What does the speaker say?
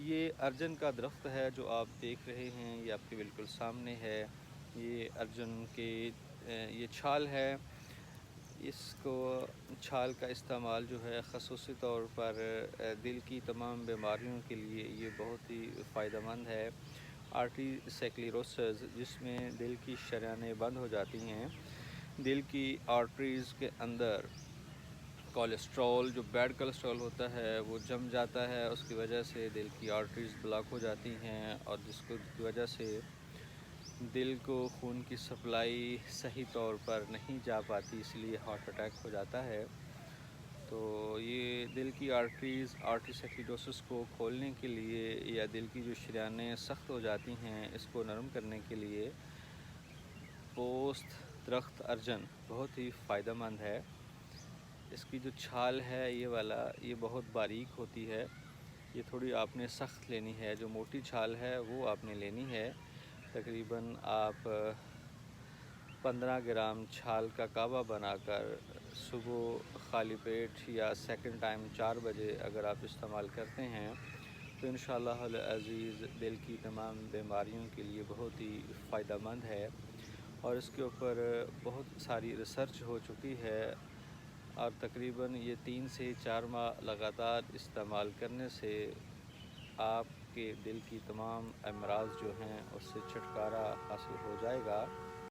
یہ ارجن کا درخت ہے جو آپ دیکھ رہے ہیں، یہ آپ کے بالکل سامنے ہے۔ یہ ارجن کے یہ چھال ہے۔ اس کو چھال کا استعمال جو ہے خصوصی طور پر دل کی تمام بیماریوں کے لیے یہ بہت ہی فائدہ مند ہے۔ آرٹری سیکلیروسز، جس میں دل کی شریانیں بند ہو جاتی ہیں، دل کی آرٹریز کے اندر کولیسٹرول، جو بیڈ کولیسٹرول ہوتا ہے، وہ جم جاتا ہے، اس کی وجہ سے دل کی آرٹریز بلاک ہو جاتی ہیں، اور جس کی وجہ سے دل کو خون کی سپلائی صحیح طور پر نہیں جا پاتی، اس لیے ہارٹ اٹیک ہو جاتا ہے۔ تو یہ دل کی آرٹری سیکلیروسس کو کھولنے کے لیے، یا دل کی جو شریانیں سخت ہو جاتی ہیں اس کو نرم کرنے کے لیے، پوست درخت ارجن بہت ہی فائدہ مند ہے۔ اس کی جو چھال ہے یہ بہت باریک ہوتی ہے، یہ تھوڑی آپ نے سخت لینی ہے۔ جو موٹی چھال ہے وہ آپ نے لینی ہے۔ تقریباً آپ 15 گرام چھال کا کعبہ بنا کر صبح خالی پیٹ یا سیکنڈ ٹائم 4 بجے اگر آپ استعمال کرتے ہیں تو انشاءاللہ العزیز دل کی تمام بیماریوں کے لیے بہت ہی فائدہ مند ہے، اور اس کے اوپر بہت ساری ریسرچ ہو چکی ہے، اور تقریباً یہ 3 سے 4 ماہ لگاتار استعمال کرنے سے آپ کے دل کی تمام امراض جو ہیں اس سے چھٹکارا حاصل ہو جائے گا۔